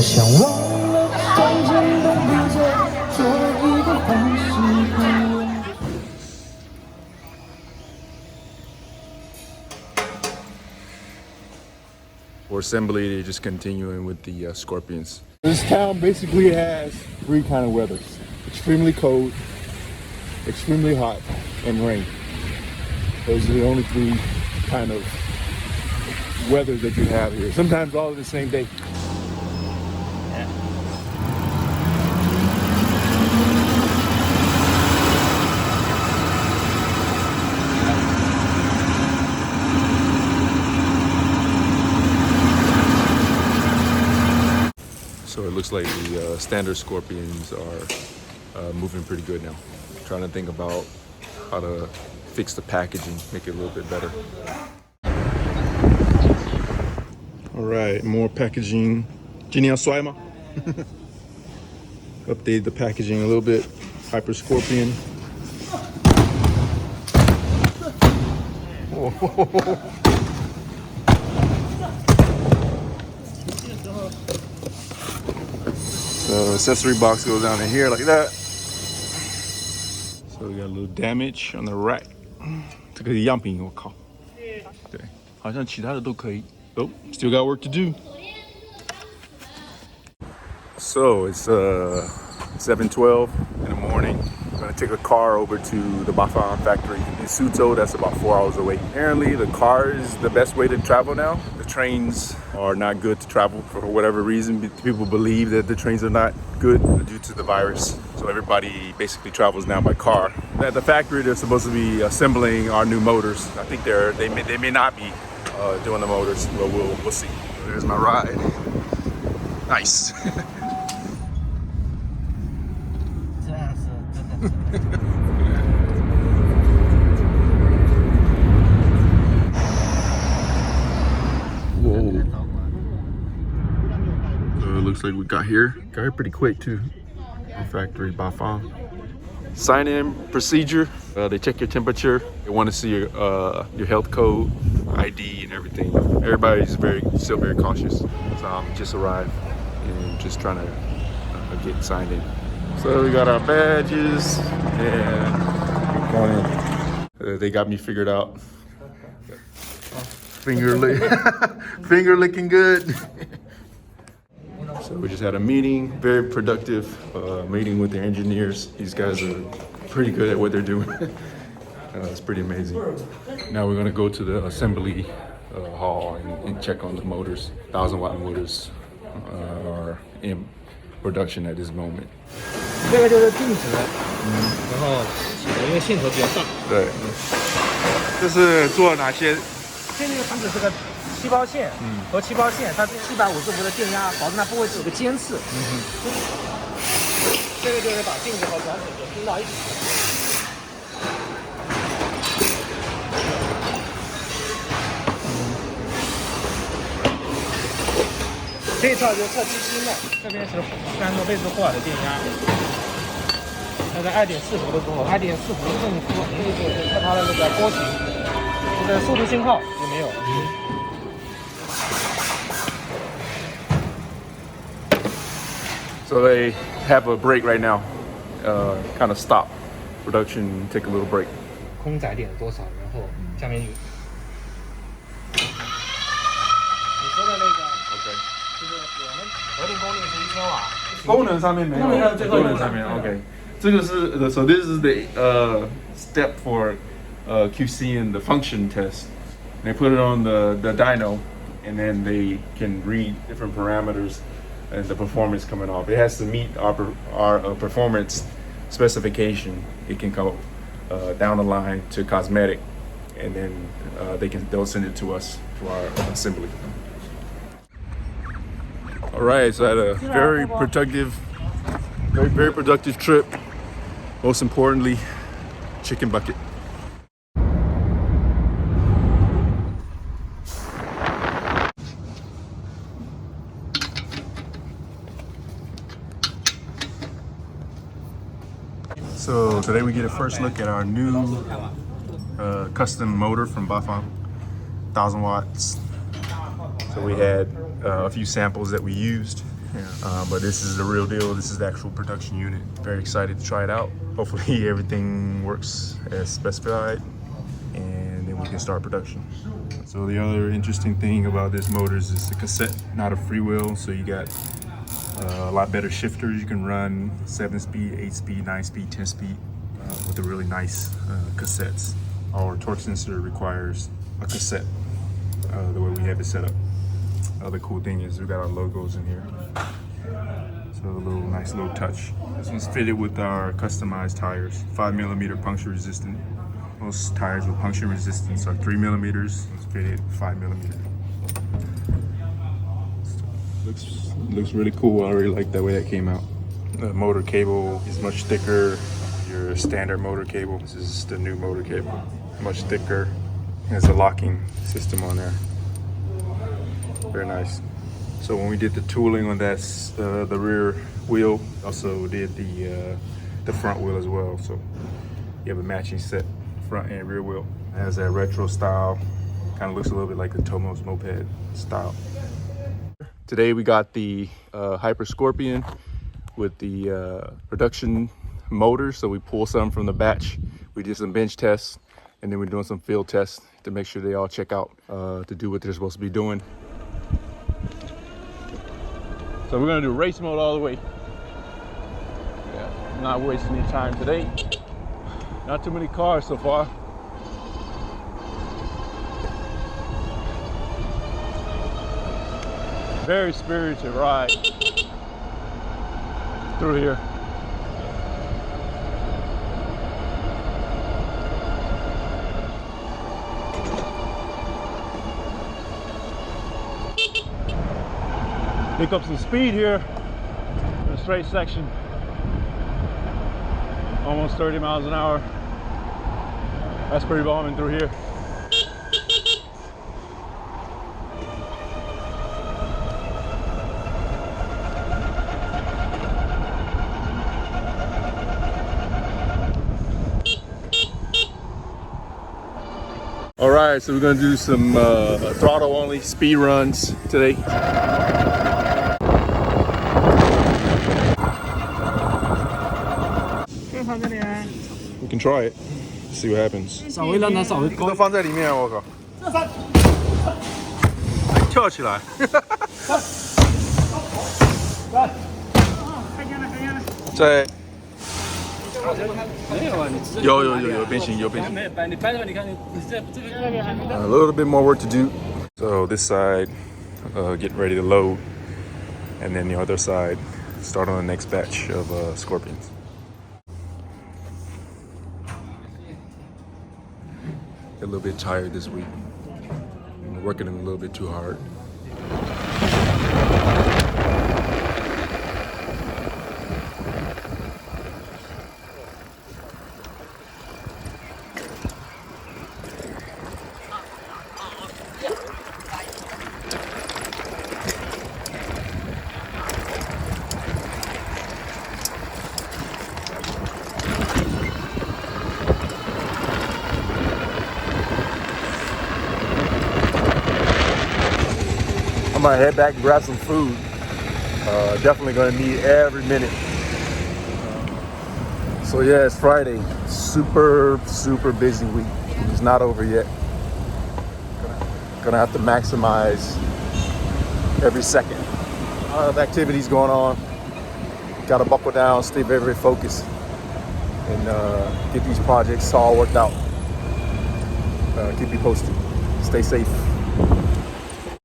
想忘了从前的比较，做一个方式不一样。For assembly, they're just continuing with the Scorpions. This town basically has three kind of weathers: extremely cold, extremely hot, and rain. Those are the only three kind of weathers that you have here. Sometimes all in the same day. So it looks like the standard Scorpions are moving pretty good now. Trying to think about how to fix the packaging, make it a little bit better. All right, more packaging. 今天要摔吗? Update the packaging a little bit. HyperScorpion. So accessory box goes down in here like that. So we got a little damage on the right. 这个样品我靠，对，好像其他的都可以。Oh, still got work to do. So it's 7:12 in the morning. I'm gonna take a car over to the Bafang factory in Suto. That's about 4 hours away. Apparently the car is the best way to travel now. The trains are not good to travel for whatever reason. People believe that the trains are not good due to the virus. So everybody basically travels now by car. At the factory, they're supposed to be assembling our new motors. I think they may not be doing the motors, but we'll see. There's my ride. Nice. Whoa. So it looks like we got here pretty quick too. The factory Bafang. Sign in procedure. They check your temperature. They want to see your health code, ID, and everything. Everybody's still very cautious. So just arrived and just trying to get signed in. So we got our badges and going in. They got me figured out. Finger licking good. So we just had a meeting, very productive meeting with the engineers. These guys are pretty good at what they're doing. It's pretty amazing. Now we're gonna go to the assembly hall and check on the motors. 1,000-watt motors are in production at this moment. 这个就是定值，然后起的，因为线头比较大。对，这是做哪些？这个定值是个气包线，和气包线，它750伏的电压，保证它不会有个尖刺。这个就是把定值和转子给拼到一起。这一套就是测机芯的，这边是3个贝兹霍尔的电压，那个2.4伏的时候，2.4伏的正负，这个就是测它的那个波形，这个速度信号也没有。So they have a break right now, kind of stop production, take a little break. 空载点多少？然后下面有。你说的那个 OK， 就是我们核定功率是1000瓦。功能上面没有。功能上面 OK。这个是 so this is the step for QCing the function test. They put it on the dyno, and then they can read different parameters. And the performance coming off, it has to meet our performance specification. It can go down the line to cosmetic, and then they'll send it to us for our assembly. All right, so I had a very productive trip. Most importantly, chicken bucket. So today we get a first look at our new custom motor from Bafang, 1,000 watts. So we had a few samples that we used. But this is the real deal. This is the actual production unit. Very excited to try it out. Hopefully everything works as specified, and then we can start production. So the other interesting thing about this motor is it's a cassette, not a freewheel. So you got a lot better shifters. You can run 7-speed, 8-speed, 9-speed, 10-speed with the really nice cassettes. Our torque sensor requires a cassette, the way we have it set up. Other cool thing is we got our logos in here. So a little nice little touch. This one's fitted with our customized tires, 5mm puncture resistant. Most tires with puncture resistance are 3mm. It's fitted 5mm. Looks really cool. I really like the way that came out. The motor cable is much thicker. Your standard motor cable. This is the new motor cable. Much thicker. There's a locking system on there. Very nice. So when we did the tooling on that, the rear wheel, also did the front wheel as well. So you have a matching set, front and rear wheel. It has that retro style. Kind of looks a little bit like the Tomos moped style. Today we got the HyperScorpion with the production motor. So we pull some from the batch. We did some bench tests, and then we're doing some field tests to make sure they all check out to do what they're supposed to be doing. So we're gonna do race mode all the way. Yeah, not wasting any time today. Not too many cars so far. Very spirited ride through here. Pick up some speed here in a straight section. Almost 30 miles an hour. That's pretty bombing through here. All right, so we're gonna do some throttle only speed runs today. We can try it. See what happens. 稍微让它稍微高。都放在里面，我靠！跳起来！在。没有啊，你直接有变形，有变形。没摆，你摆着，你看你这个。A little bit more work to do. So this side, getting ready to load, and then the other side, start on the next batch of Scorpions. A little bit tired this week. I'm working a little bit too hard. I'm gonna head back and grab some food. Definitely gonna need every minute. So yeah, it's Friday. Super busy week. It's not over yet. Gonna have to maximize every second. A lot of activities going on. Gotta buckle down, stay very focused, and get these projects all worked out. Keep you posted. Stay safe.